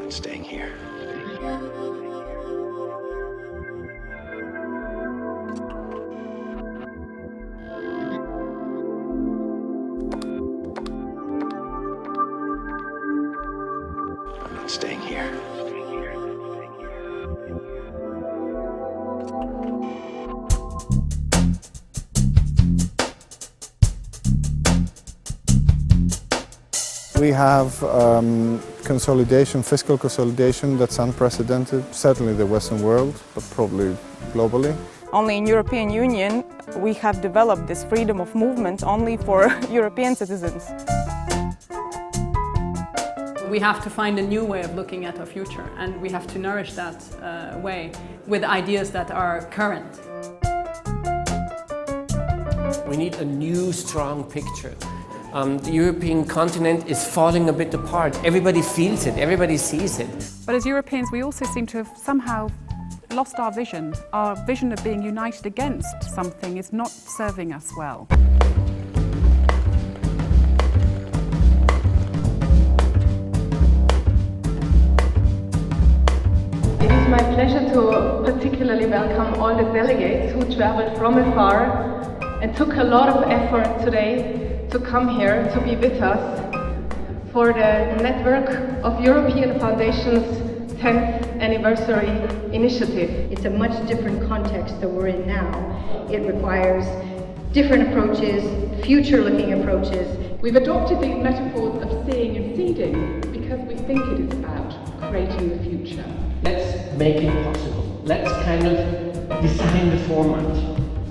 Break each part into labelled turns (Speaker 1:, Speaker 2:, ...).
Speaker 1: not staying here. I'm not staying here.
Speaker 2: We have consolidation, fiscal consolidation that's unprecedented, certainly the Western world, but probably globally.
Speaker 3: Only in European Union we have developed this freedom of movement only for European citizens.
Speaker 4: We have to find a new way of looking at our future, and we have to nourish that way with ideas that are current.
Speaker 5: We need a new, strong picture. The European continent is falling a bit apart. Everybody feels it, everybody sees it.
Speaker 6: But as Europeans, we also seem to have somehow lost our vision. Our vision of being united against something is not serving us well.
Speaker 7: It is my pleasure to particularly welcome all the delegates who traveled from afar and took a lot of effort today to come here to be with us for the Network of European Foundations 10th Anniversary Initiative.
Speaker 8: It's a much different context that we're in now. It requires different approaches, future-looking approaches.
Speaker 7: We've adopted the metaphors of seeing and feeding because we think it is about creating the future.
Speaker 5: Let's make it possible. Let's kind of design the format.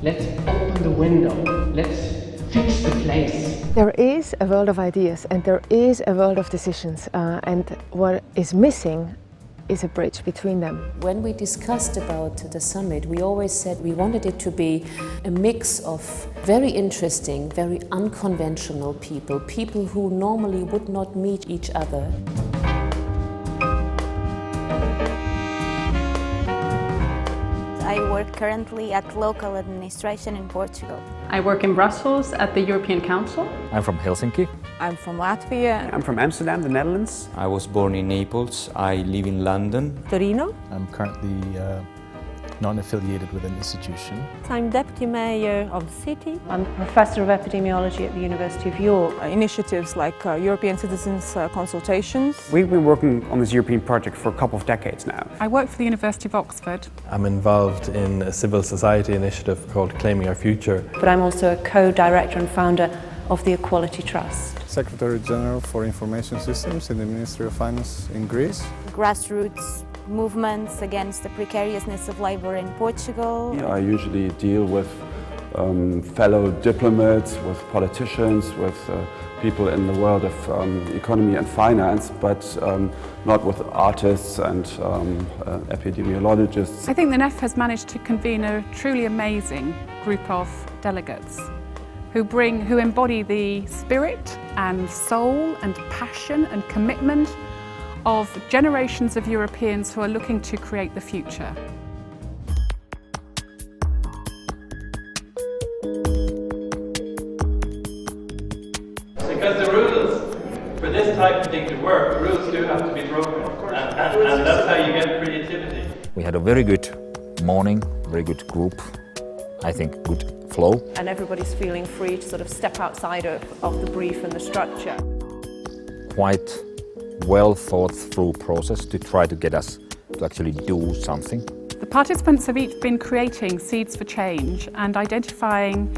Speaker 5: Let's open the window. Let's fix the place.
Speaker 9: There is a world of ideas and there is a world of decisions, and what is missing is a bridge between them.
Speaker 10: When we discussed about the summit, we always said we wanted it to be a mix of very interesting, very unconventional people who normally would not meet each other.
Speaker 11: I work currently at local administration in Portugal.
Speaker 4: I work in Brussels at the European Council.
Speaker 12: I'm from Helsinki.
Speaker 3: I'm from Latvia.
Speaker 13: I'm from Amsterdam, the Netherlands.
Speaker 14: I was born in Naples. I live in London.
Speaker 15: Torino.
Speaker 16: I'm currently not affiliated with an institution.
Speaker 15: I'm Deputy Mayor of the city.
Speaker 17: I'm Professor of Epidemiology at the University of York.
Speaker 3: Initiatives like European Citizens Consultations.
Speaker 13: We've been working on this European project for a couple of decades now.
Speaker 6: I work for the University of Oxford.
Speaker 16: I'm involved in a civil society initiative called Claiming Our Future.
Speaker 17: But I'm also a co-director and founder of the Equality Trust.
Speaker 2: Secretary General for Information Systems in the Ministry of Finance in Greece.
Speaker 11: Grassroots movements against the precariousness of labor in Portugal.
Speaker 18: I usually deal with fellow diplomats, with politicians, with people in the world of economy and finance, but not with artists and epidemiologists.
Speaker 6: I think the NEF has managed to convene a truly amazing group of delegates who embody the spirit and soul and passion and commitment of generations of Europeans who are looking to create the future.
Speaker 19: Because the rules for this type of thing to work, rules do have to be broken, and that's how you get creativity.
Speaker 12: We had a very good morning, very good group, I think good flow.
Speaker 15: And everybody's feeling free to sort of step outside of the brief and the structure.
Speaker 12: Quite well thought through process to try to get us to actually do something.
Speaker 6: The participants have each been creating seeds for change and identifying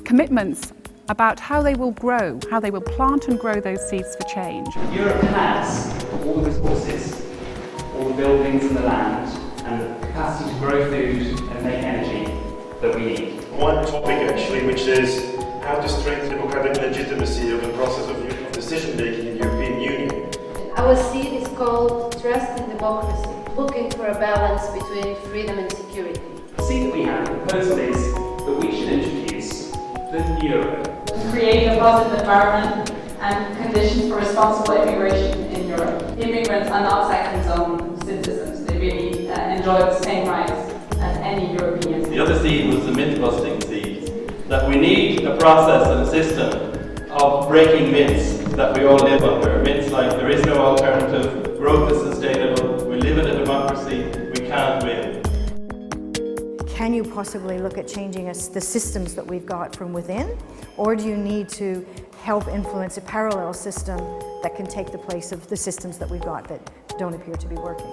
Speaker 6: commitments about how they will grow, how they will plant and grow those seeds for change.
Speaker 20: Europe has all the resources, all the buildings and the land, and the capacity to grow food and make energy that we need.
Speaker 7: One topic actually, which is how to strengthen democratic legitimacy of the process of decision-making in the European Union.
Speaker 5: Our seed is called Trust in Democracy, looking for a balance between freedom and security.
Speaker 20: The seed that we have, the proposal is that we should introduce the euro.
Speaker 3: Create a positive environment and conditions for responsible immigration in Europe. Immigrants are not second-zone citizens. They really enjoy the same rights as any European.
Speaker 19: The other seed was the myth-busting seed, that we need a process and a system of breaking myths. that we all live under. Myths like there is no alternative, growth is sustainable, we live in a democracy, we can't win.
Speaker 21: Can you possibly look at changing the systems that we've got from within? Or do you need to help influence a parallel system that can take the place of the systems that we've got that don't appear to be working?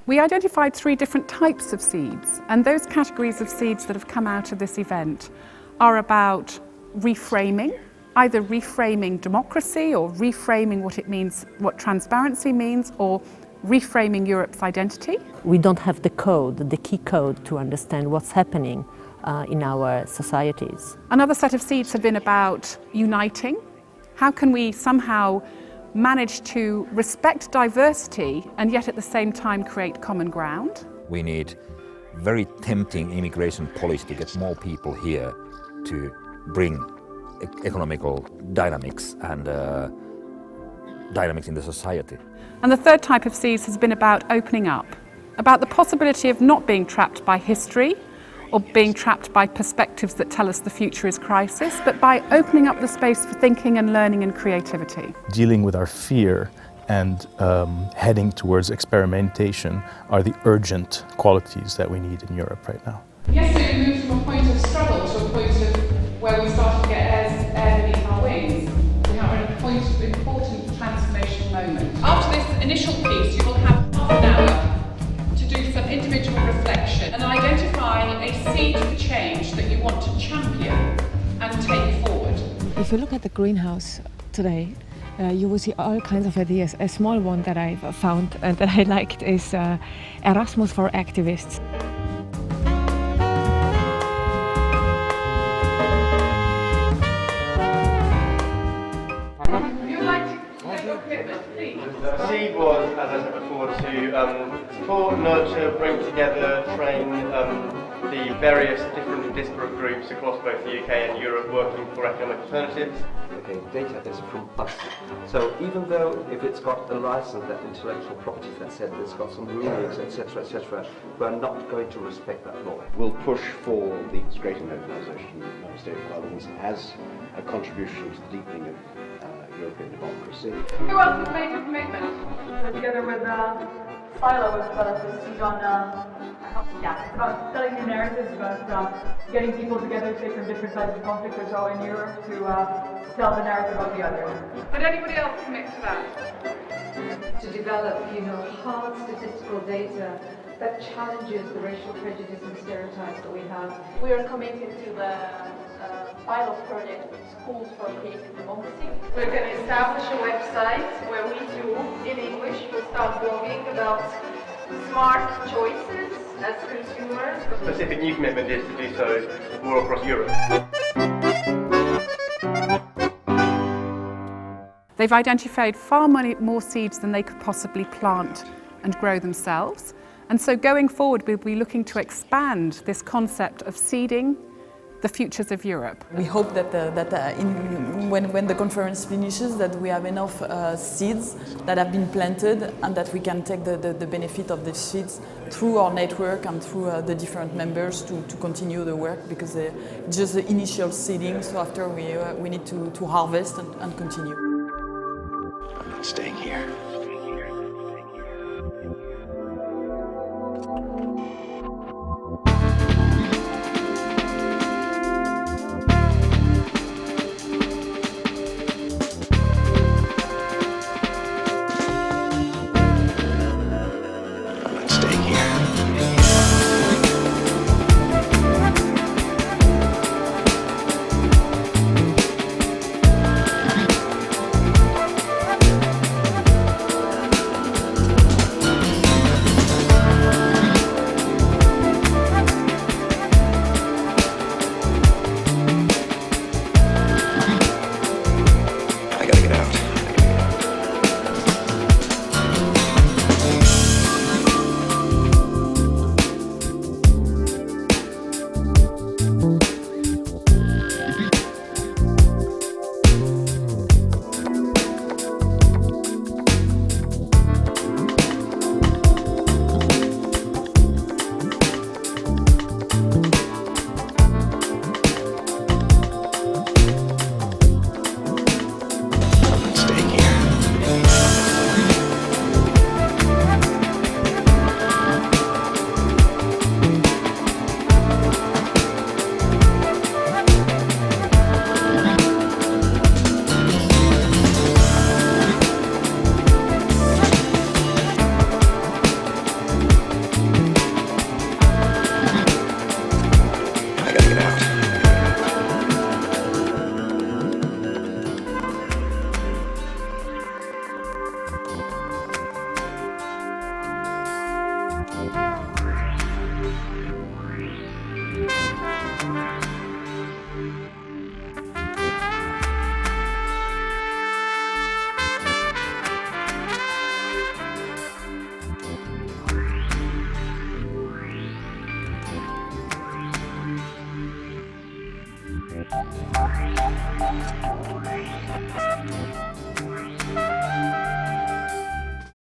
Speaker 6: We identified 3 different types of seeds, and those categories of seeds that have come out of this event are about reframing, either reframing democracy or reframing what it means, what transparency means, or reframing Europe's identity.
Speaker 22: We don't have the code, the key code to understand what's happening in our societies.
Speaker 6: Another set of seeds have been about uniting. How can we somehow manage to respect diversity and yet at the same time create common ground?
Speaker 12: We need very tempting immigration policy to get more people here to bring economical dynamics and dynamics in the society.
Speaker 6: And the third type of seeds has been about opening up, about the possibility of not being trapped by history or being trapped by perspectives that tell us the future is crisis, but by opening up the space for thinking and learning and creativity.
Speaker 23: Dealing with our fear and heading towards experimentation are the urgent qualities that we need in Europe right now.
Speaker 6: Yes, so we moved from a point of struggle to a point of where we started to get air beneath our wings. We are at a point of important transformational moment. After this initial piece, you will have half an hour to do some individual reflection and identify a seed for change that you want to champion and take forward.
Speaker 9: If you look at the greenhouse today, you will see all kinds of ideas. A small one that I've found and that I liked is Erasmus for activists.
Speaker 24: The seed was, as I said before, to support, nurture, bring together, train the various different and disparate groups across both the UK and Europe working for economic alternatives.
Speaker 25: Okay, data is from us. So even though if it's got a license, that intellectual property, that said it's got some rulings, etc., we're not going to respect that law.
Speaker 1: We'll push for the integrating organisation of state parliaments as a contribution to the deepening of European democracy.
Speaker 3: Who else has made a commitment? Together with Silo with the seed on, it's about telling new narratives, about getting people together, say from different sides of conflict or so in Europe, to tell the narrative of the other. Would anybody else commit to that?
Speaker 26: To develop, hard statistical data that challenges the racial prejudice and stereotypes that we have.
Speaker 3: We are committed to the pilot project Schools for Creative Democracy. We're going to establish a website where we do, in English, we'll start blogging about smart choices as consumers.
Speaker 24: A specific new commitment is to do so more across Europe.
Speaker 6: They've identified far more seeds than they could possibly plant and grow themselves. And so going forward, we'll be looking to expand this concept of seeding the futures of Europe.
Speaker 27: We hope that, when the conference finishes, that we have enough seeds that have been planted and that we can take the benefit of the seeds through our network and through the different members to continue the work, because it's just the initial seeding, so after we need to harvest and continue.
Speaker 1: I'm not staying here.